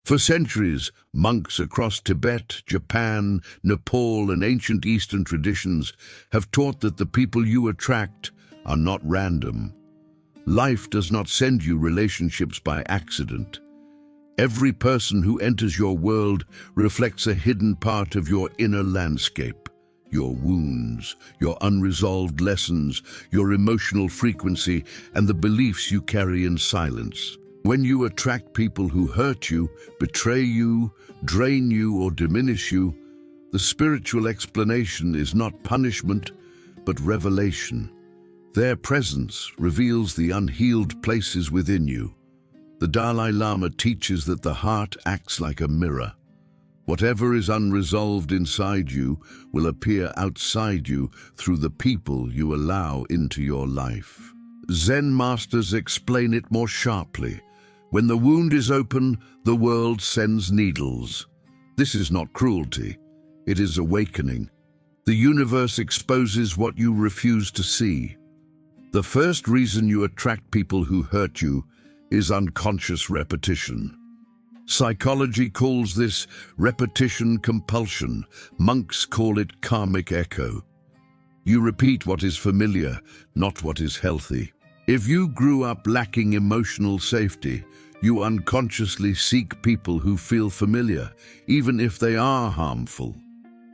For centuries, monks across Tibet, Japan, Nepal, and ancient Eastern traditions have taught that the people you attract are not random. Life does not send you relationships by accident. Every person who enters your world reflects a hidden part of your inner landscape. Your wounds, your unresolved lessons, your emotional frequency, and the beliefs you carry in silence. When you attract people who hurt you, betray you, drain you, or diminish you, the spiritual explanation is not punishment, but revelation. Their presence reveals the unhealed places within you. The Dalai Lama teaches that the heart acts like a mirror. Whatever is unresolved inside you will appear outside you through the people you allow into your life. Zen masters explain it more sharply. When the wound is open, the world sends needles. This is not cruelty, it is awakening. The universe exposes what you refuse to see. The first reason you attract people who hurt you is unconscious repetition. Psychology calls this repetition compulsion. Monks call it karmic echo. You repeat what is familiar, not what is healthy. If you grew up lacking emotional safety, you unconsciously seek people who feel familiar, even if they are harmful.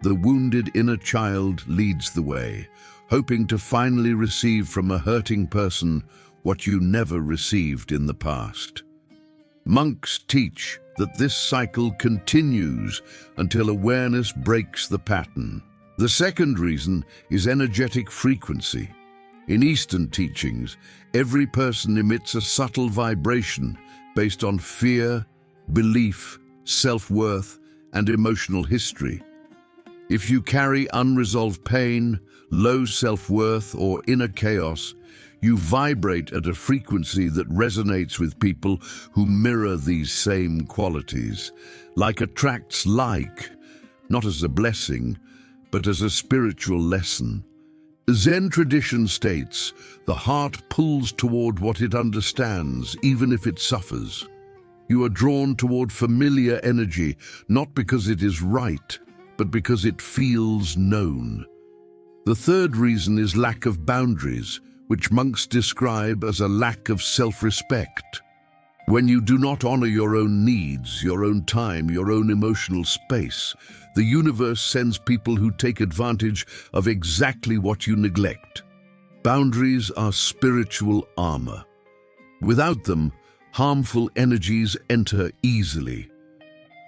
The wounded inner child leads the way, hoping to finally receive from a hurting person what you never received in the past. Monks teach that this cycle continues until awareness breaks the pattern. The second reason is energetic frequency. In Eastern teachings, every person emits a subtle vibration based on fear, belief, self-worth, and emotional history. If you carry unresolved pain, low self-worth, or inner chaos, you vibrate at a frequency that resonates with people who mirror these same qualities. Like attracts like, not as a blessing, but as a spiritual lesson. Zen tradition states, the heart pulls toward what it understands, even if it suffers. You are drawn toward familiar energy, not because it is right, but because it feels known. The third reason is lack of boundaries, which monks describe as a lack of self-respect. When you do not honor your own needs, your own time, your own emotional space, the universe sends people who take advantage of exactly what you neglect. Boundaries are spiritual armor. Without them, harmful energies enter easily.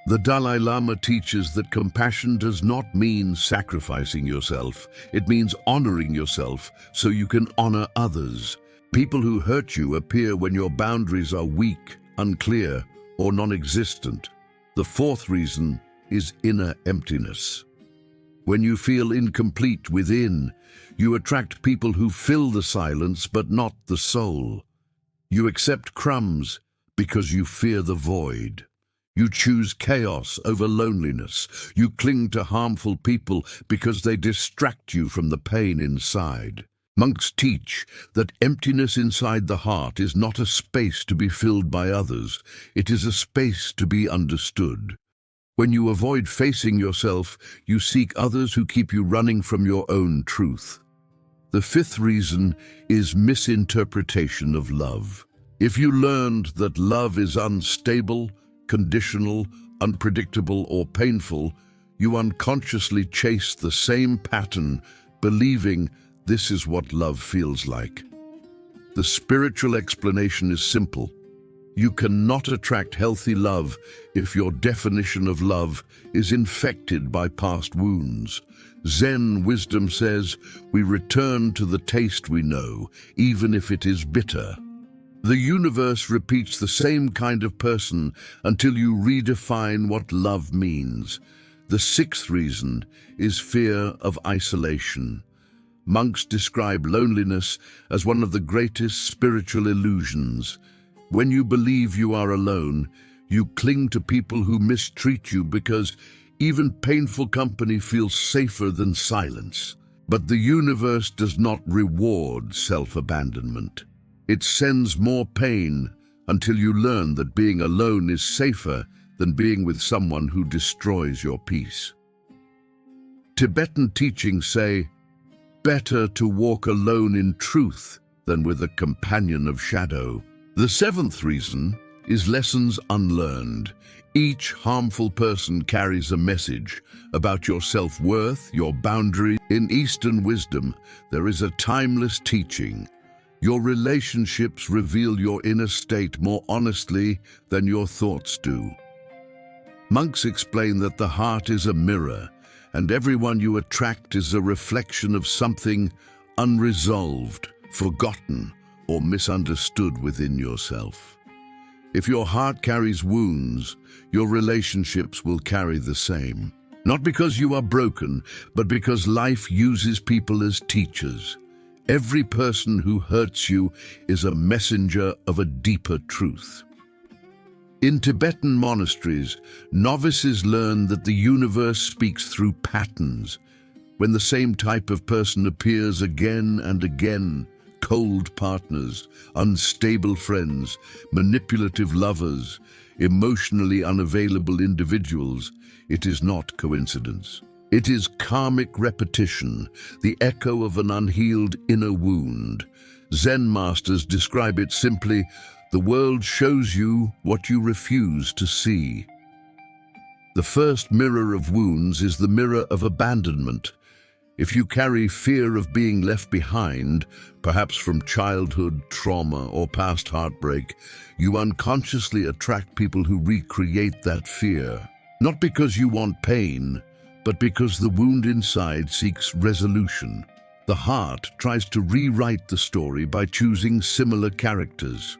The Dalai Lama teaches that compassion does not mean sacrificing yourself. It means honoring yourself so you can honor others. People who hurt you appear when your boundaries are weak, unclear, or non-existent. The fourth reason is inner emptiness. When you feel incomplete within, you attract people who fill the silence but not the soul. You accept crumbs because you fear the void. You choose chaos over loneliness. You cling to harmful people because they distract you from the pain inside. Monks teach that emptiness inside the heart is not a space to be filled by others. It is a space to be understood. When you avoid facing yourself, you seek others who keep you running from your own truth. The fifth reason is misinterpretation of love. If you learned that love is unstable, conditional, unpredictable, or painful, you unconsciously chase the same pattern, believing this is what love feels like. The spiritual explanation is simple. You cannot attract healthy love if your definition of love is infected by past wounds. Zen wisdom says we return to the taste we know, even if it is bitter. The universe repeats the same kind of person until you redefine what love means. The sixth reason is fear of isolation. Monks describe loneliness as one of the greatest spiritual illusions. When you believe you are alone, you cling to people who mistreat you because even painful company feels safer than silence. But the universe does not reward self-abandonment. It sends more pain until you learn that being alone is safer than being with someone who destroys your peace. Tibetan teachings say, better to walk alone in truth than with a companion of shadow. The seventh reason is lessons unlearned. Each harmful person carries a message about your self-worth, your boundary. In Eastern wisdom, there is a timeless teaching. Your relationships reveal your inner state more honestly than your thoughts do. Monks explain that the heart is a mirror, and everyone you attract is a reflection of something unresolved, forgotten, or misunderstood within yourself. If your heart carries wounds, your relationships will carry the same. Not because you are broken, but because life uses people as teachers. Every person who hurts you is a messenger of a deeper truth. In Tibetan monasteries, novices learn that the universe speaks through patterns. When the same type of person appears again and again, cold partners, unstable friends, manipulative lovers, emotionally unavailable individuals, it is not coincidence. It is karmic repetition, the echo of an unhealed inner wound. Zen masters describe it simply: the world shows you what you refuse to see. The first mirror of wounds is the mirror of abandonment. If you carry fear of being left behind, perhaps from childhood trauma or past heartbreak, you unconsciously attract people who recreate that fear. Not because you want pain, but because the wound inside seeks resolution. The heart tries to rewrite the story by choosing similar characters.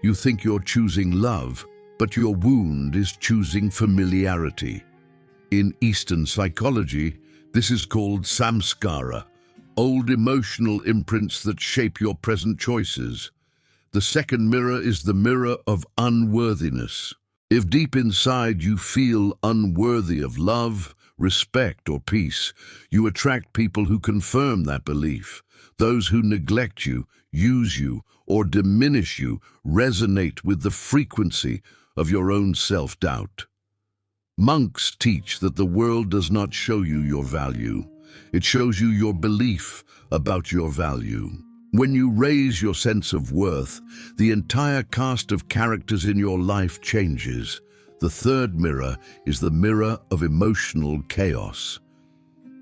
You think you're choosing love, but your wound is choosing familiarity. In Eastern psychology, this is called samskara, old emotional imprints that shape your present choices. The second mirror is the mirror of unworthiness. If deep inside you feel unworthy of love, respect, or peace, you attract people who confirm that belief. Those who neglect you, use you, or diminish you resonate with the frequency of your own self-doubt. Monks teach that the world does not show you your value. It shows you your belief about your value. When you raise your sense of worth, the entire cast of characters in your life changes. The third mirror is the mirror of emotional chaos.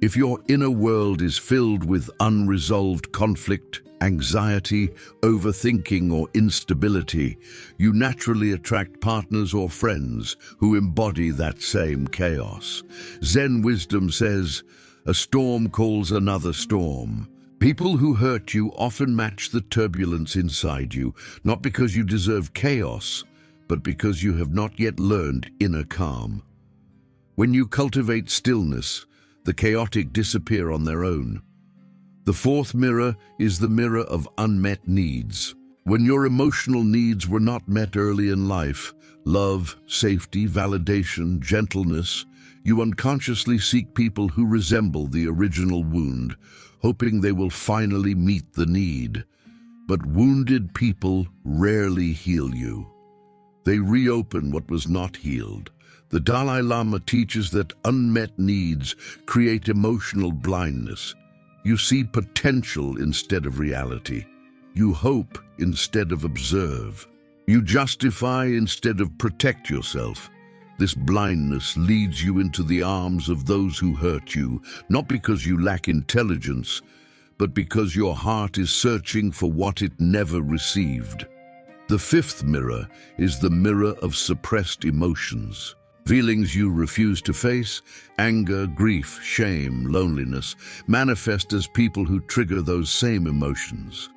If your inner world is filled with unresolved conflict, anxiety, overthinking, or instability, you naturally attract partners or friends who embody that same chaos. Zen wisdom says, "A storm calls another storm." People who hurt you often match the turbulence inside you, not because you deserve chaos, but because you have not yet learned inner calm. When you cultivate stillness, the chaotic disappear on their own. The fourth mirror is the mirror of unmet needs. When your emotional needs were not met early in life, love, safety, validation, gentleness, you unconsciously seek people who resemble the original wound, hoping they will finally meet the need. But wounded people rarely heal you. They reopen what was not healed. The Dalai Lama teaches that unmet needs create emotional blindness. You see potential instead of reality. You hope instead of observe. You justify instead of protect yourself. This blindness leads you into the arms of those who hurt you, not because you lack intelligence, but because your heart is searching for what it never received. The fifth mirror is the mirror of suppressed emotions. Feelings you refuse to face, anger, grief, shame, loneliness, manifest as people who trigger those same emotions.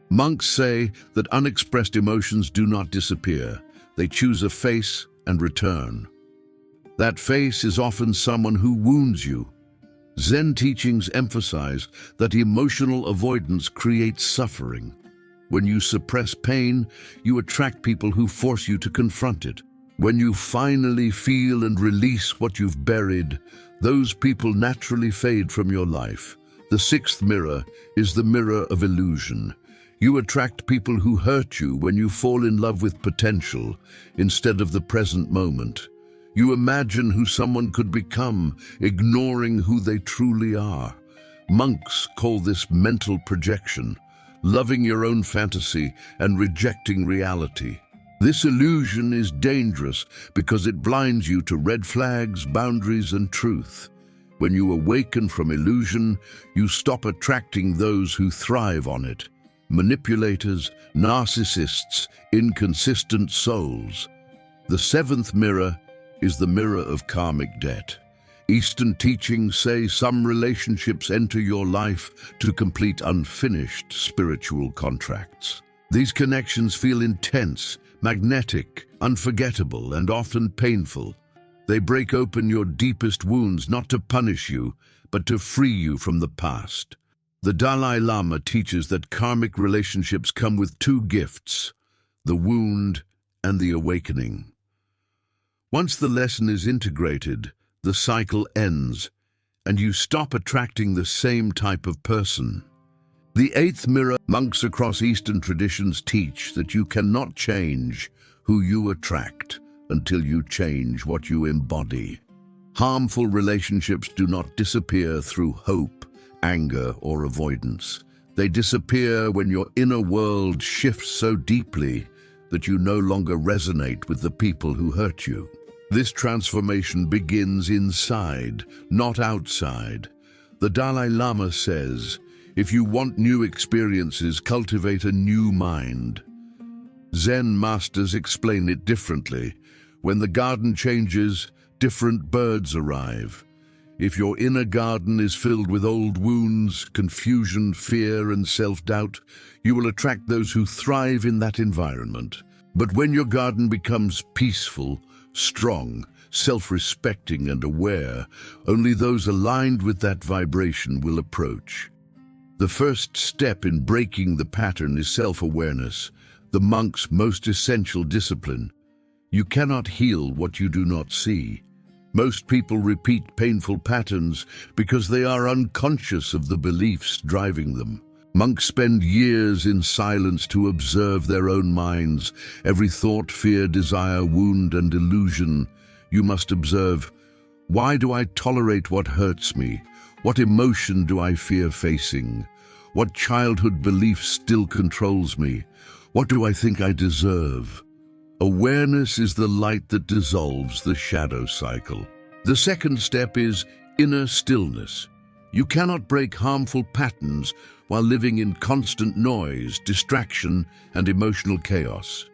Monks say that unexpressed emotions do not disappear. They choose a face and return. That face is often someone who wounds you. Zen teachings emphasize that emotional avoidance creates suffering. When you suppress pain, you attract people who force you to confront it. When you finally feel and release what you've buried, those people naturally fade from your life. The sixth mirror is the mirror of illusion. You attract people who hurt you when you fall in love with potential instead of the present moment. You imagine who someone could become, ignoring who they truly are. Monks call this mental projection, loving your own fantasy and rejecting reality. This illusion is dangerous because it blinds you to red flags, boundaries, and truth. When you awaken from illusion, you stop attracting those who thrive on it. Manipulators, narcissists, inconsistent souls. The seventh mirror is the mirror of karmic debt. Eastern teachings say some relationships enter your life to complete unfinished spiritual contracts. These connections feel intense, magnetic, unforgettable, and often painful. They break open your deepest wounds not to punish you, but to free you from the past. The Dalai Lama teaches that karmic relationships come with two gifts, the wound and the awakening. Once the lesson is integrated, the cycle ends, and you stop attracting the same type of person. The eighth mirror. Monks across Eastern traditions teach that you cannot change who you attract until you change what you embody. Harmful relationships do not disappear through hope, anger, or avoidance. They disappear when your inner world shifts so deeply that you no longer resonate with the people who hurt you. This transformation begins inside, not outside. The Dalai Lama says, if you want new experiences, cultivate a new mind. Zen masters explain it differently. When the garden changes, different birds arrive. If your inner garden is filled with old wounds, confusion, fear, and self-doubt, you will attract those who thrive in that environment. But when your garden becomes peaceful, strong, self-respecting, and aware, only those aligned with that vibration will approach. The first step in breaking the pattern is self-awareness, the monk's most essential discipline. You cannot heal what you do not see. Most people repeat painful patterns because they are unconscious of the beliefs driving them. Monks spend years in silence to observe their own minds. Every thought, fear, desire, wound, and illusion. You must observe, why do I tolerate what hurts me? What emotion do I fear facing? What childhood belief still controls me? What do I think I deserve? Awareness is the light that dissolves the shadow cycle. The second step is inner stillness. You cannot break harmful patterns while living in constant noise, distraction, and emotional chaos.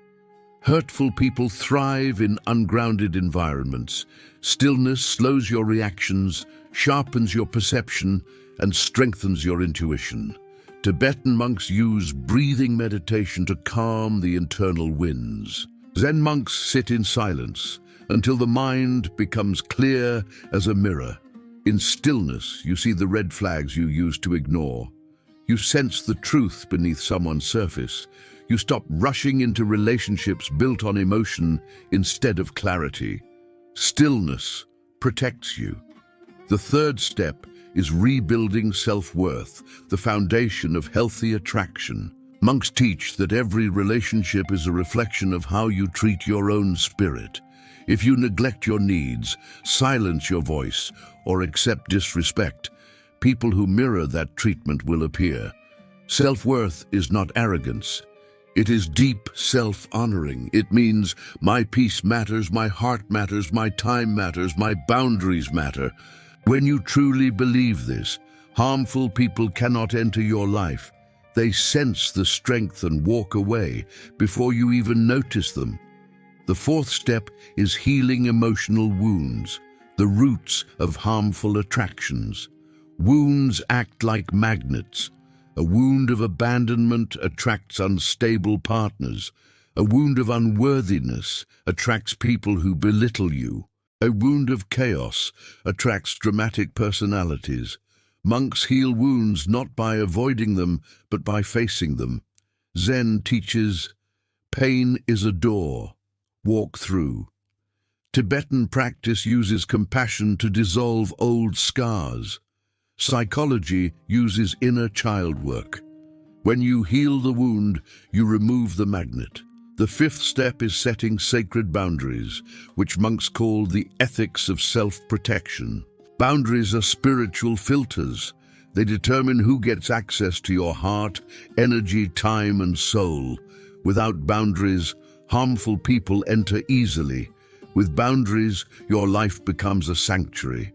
Hurtful people thrive in ungrounded environments. Stillness slows your reactions, sharpens your perception, and strengthens your intuition. Tibetan monks use breathing meditation to calm the internal winds. Zen monks sit in silence until the mind becomes clear as a mirror. In stillness, you see the red flags you used to ignore. You sense the truth beneath someone's surface. You stop rushing into relationships built on emotion instead of clarity. Stillness protects you. The third step is rebuilding self-worth, the foundation of healthy attraction. Monks teach that every relationship is a reflection of how you treat your own spirit. If you neglect your needs, silence your voice, or accept disrespect, people who mirror that treatment will appear. Self-worth is not arrogance. It is deep self-honoring. It means my peace matters, my heart matters, my time matters, my boundaries matter. When you truly believe this, harmful people cannot enter your life. They sense the strength and walk away before you even notice them. The fourth step is healing emotional wounds, the roots of harmful attractions. Wounds act like magnets. A wound of abandonment attracts unstable partners. A wound of unworthiness attracts people who belittle you. A wound of chaos attracts dramatic personalities. Monks heal wounds not by avoiding them, but by facing them. Zen teaches, pain is a door. Walk through. Tibetan practice uses compassion to dissolve old scars. Psychology uses inner child work. When you heal the wound, you remove the magnet. The fifth step is setting sacred boundaries, which monks call the ethics of self-protection. Boundaries are spiritual filters. They determine who gets access to your heart, energy, time, and soul. Without boundaries, harmful people enter easily. With boundaries, your life becomes a sanctuary.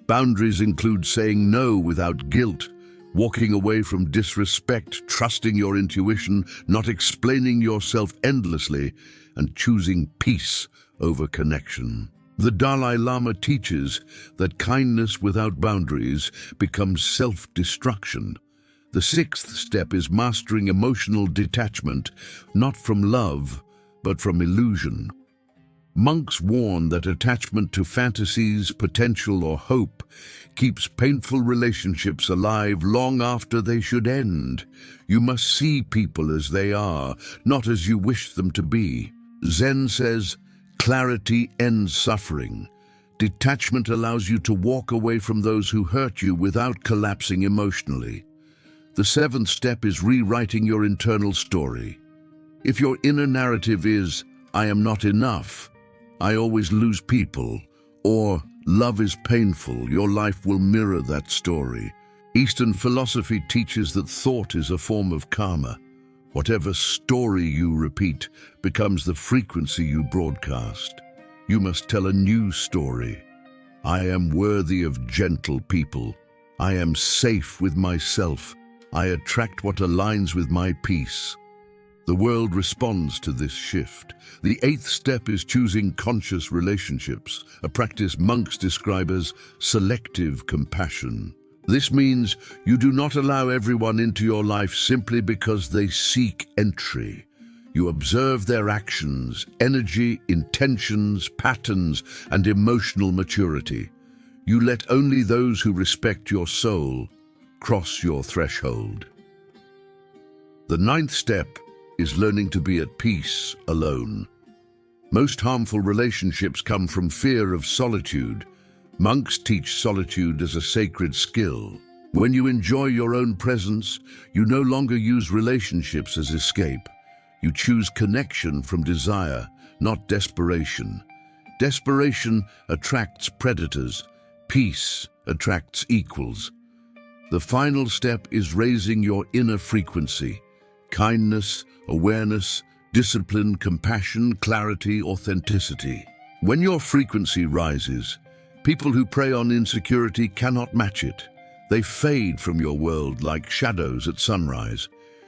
Boundaries include saying no without guilt, walking away from disrespect, trusting your intuition, not explaining yourself endlessly, and choosing peace over connection. The Dalai Lama teaches that kindness without boundaries becomes self-destruction. The sixth step is mastering emotional detachment, not from love, but from illusion. Monks warn that attachment to fantasies, potential, or hope keeps painful relationships alive long after they should end. You must see people as they are, not as you wish them to be. Zen says, clarity ends suffering. Detachment allows you to walk away from those who hurt you without collapsing emotionally. The seventh step is rewriting your internal story. If your inner narrative is, I am not enough, I always lose people, or love is painful, your life will mirror that story. Eastern philosophy teaches that thought is a form of karma. Whatever story you repeat becomes the frequency you broadcast. You must tell a new story. I am worthy of gentle people. I am safe with myself. I attract what aligns with my peace. The world responds to this shift. The eighth step is choosing conscious relationships, a practice monks describe as selective compassion. This means you do not allow everyone into your life simply because they seek entry. You observe their actions, energy, intentions, patterns, and emotional maturity. You let only those who respect your soul cross your threshold. The ninth step is learning to be at peace alone. Most harmful relationships come from fear of solitude. Monks teach solitude as a sacred skill. When you enjoy your own presence, you no longer use relationships as escape. You choose connection from desire, not desperation. Desperation attracts predators. Peace attracts equals. The final step is raising your inner frequency. Kindness, awareness, discipline, compassion, clarity, authenticity. When your frequency rises, people who prey on insecurity cannot match it. They fade from your world like shadows at sunrise.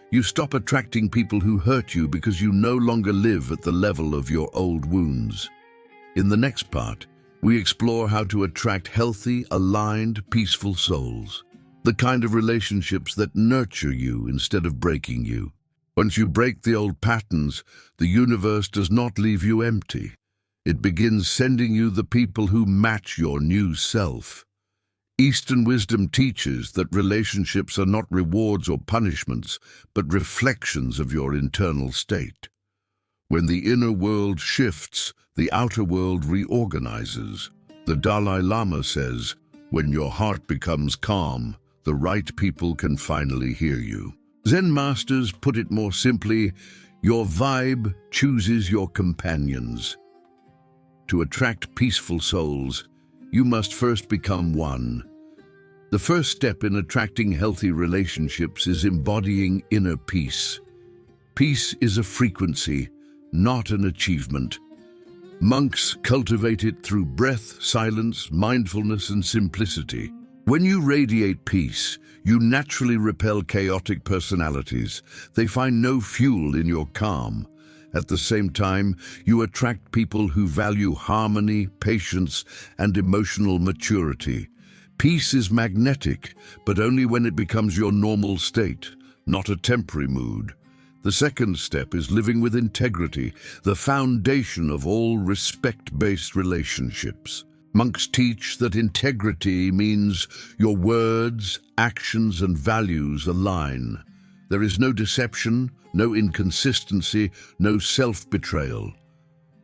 You stop attracting people who hurt you because you no longer live at the level of your old wounds. In the next part, we explore how to attract healthy, aligned, peaceful souls. The kind of relationships that nurture you instead of breaking you. Once you break the old patterns, the universe does not leave you empty. It begins sending you the people who match your new self. Eastern wisdom teaches that relationships are not rewards or punishments, but reflections of your internal state. When the inner world shifts, the outer world reorganizes. The Dalai Lama says, when your heart becomes calm, the right people can finally hear you. Zen masters put it more simply, your vibe chooses your companions. To attract peaceful souls, you must first become one. The first step in attracting healthy relationships is embodying inner peace. Peace is a frequency, not an achievement. Monks cultivate it through breath, silence, mindfulness, and simplicity. When you radiate peace, you naturally repel chaotic personalities. They find no fuel in your calm. At the same time, you attract people who value harmony, patience, and emotional maturity. Peace is magnetic, but only when it becomes your normal state, not a temporary mood. The second step is living with integrity, the foundation of all respect-based relationships. Monks teach that integrity means your words, actions, and values align. There is no deception, no inconsistency, no self-betrayal.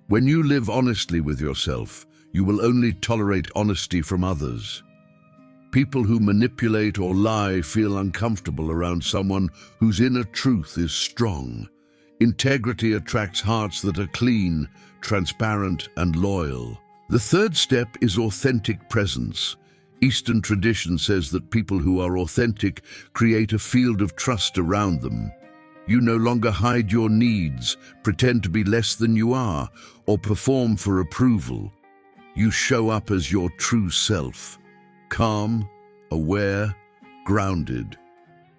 When you live honestly with yourself, you will only tolerate honesty from others. People who manipulate or lie feel uncomfortable around someone whose inner truth is strong. Integrity attracts hearts that are clean, transparent, and loyal. The third step is authentic presence. Eastern tradition says that people who are authentic create a field of trust around them. You no longer hide your needs, pretend to be less than you are, or perform for approval. You show up as your true self, calm, aware, grounded.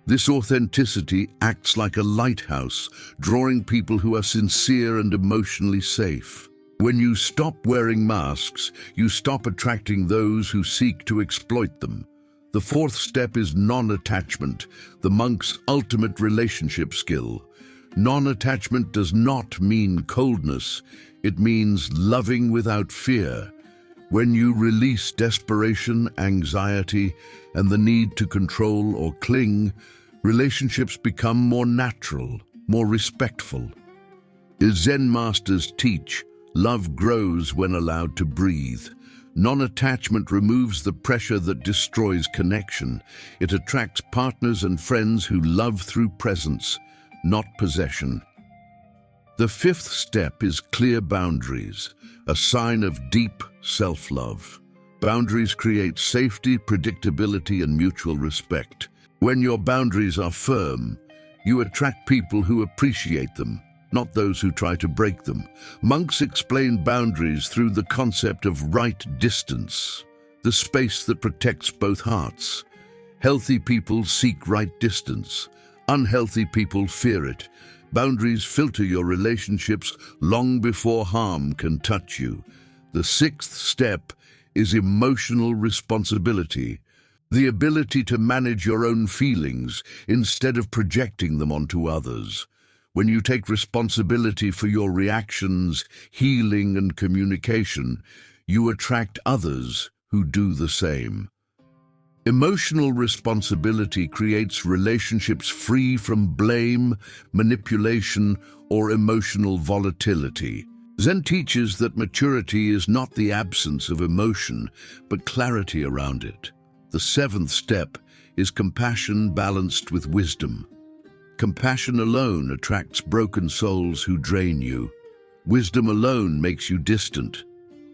This authenticity acts like a lighthouse, drawing people who are sincere and emotionally safe. When you stop wearing masks, you stop attracting those who seek to exploit them. The fourth step is non-attachment, the monk's ultimate relationship skill. Non-attachment does not mean coldness, it means loving without fear. When you release desperation, anxiety, and the need to control or cling, relationships become more natural, more respectful. As Zen masters teach, love grows when allowed to breathe. Non-attachment removes the pressure that destroys connection. It attracts partners and friends who love through presence, not possession. The fifth step is clear boundaries, a sign of deep self-love. Boundaries create safety, predictability, and mutual respect. When your boundaries are firm, you attract people who appreciate them, not those who try to break them. Monks explain boundaries through the concept of right distance, the space that protects both hearts. Healthy people seek right distance. Unhealthy people fear it. Boundaries filter your relationships long before harm can touch you. The sixth step is emotional responsibility, the ability to manage your own feelings instead of projecting them onto others. When you take responsibility for your reactions, healing, and communication, you attract others who do the same. Emotional responsibility creates relationships free from blame, manipulation, or emotional volatility. Zen teaches that maturity is not the absence of emotion, but clarity around it. The seventh step is compassion balanced with wisdom. Compassion alone attracts broken souls who drain you. Wisdom alone makes you distant,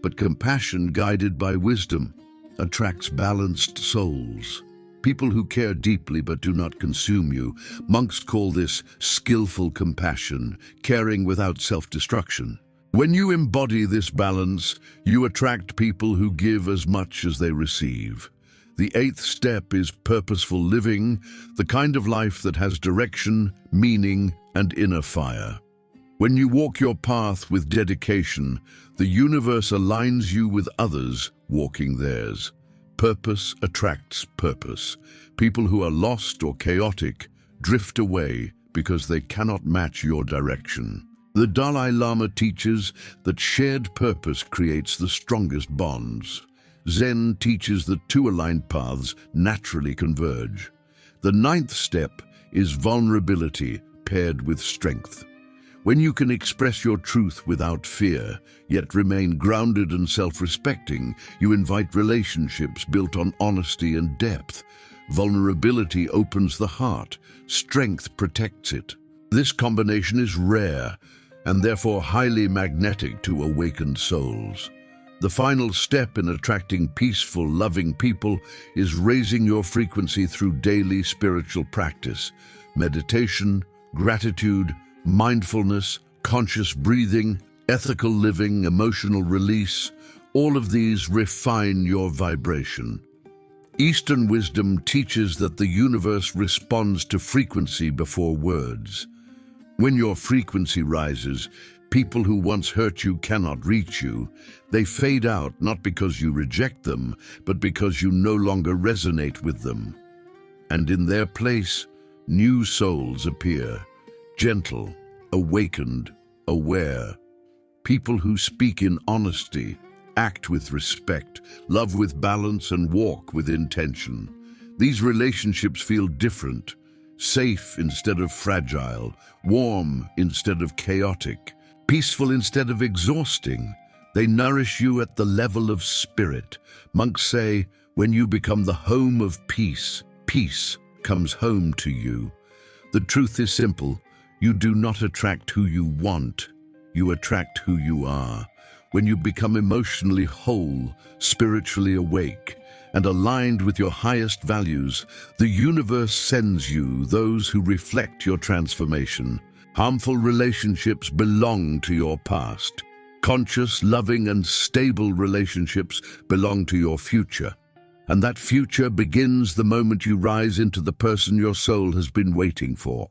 but compassion guided by wisdom attracts balanced souls. People who care deeply but do not consume you. Monks call this skillful compassion, caring without self-destruction. When you embody this balance, you attract people who give as much as they receive. The eighth step is purposeful living, the kind of life that has direction, meaning, and inner fire. When you walk your path with dedication, the universe aligns you with others walking theirs. Purpose attracts purpose. People who are lost or chaotic drift away because they cannot match your direction. The Dalai Lama teaches that shared purpose creates the strongest bonds. Zen teaches that two aligned paths naturally converge. The ninth step is vulnerability paired with strength. When you can express your truth without fear, yet remain grounded and self-respecting, you invite relationships built on honesty and depth. Vulnerability opens the heart, strength protects it. This combination is rare and therefore highly magnetic to awakened souls. The final step in attracting peaceful, loving people is raising your frequency through daily spiritual practice. Meditation, gratitude, mindfulness, conscious breathing, ethical living, emotional release, all of these refine your vibration. Eastern wisdom teaches that the universe responds to frequency before words. When your frequency rises, people who once hurt you cannot reach you. They fade out not because you reject them, but because you no longer resonate with them. And in their place, new souls appear, gentle, awakened, aware. People who speak in honesty, act with respect, love with balance, and walk with intention. These relationships feel different, safe instead of fragile, warm instead of chaotic, peaceful instead of exhausting. They nourish you at the level of spirit. Monks say, When you become the home of peace, peace comes home to you. The truth is simple. You do not attract who you want. You attract who you are. When you become emotionally whole, spiritually awake, and aligned with your highest values, the universe sends you those who reflect your transformation. Harmful relationships belong to your past. Conscious, loving, and stable relationships belong to your future. And that future begins the moment you rise into the person your soul has been waiting for.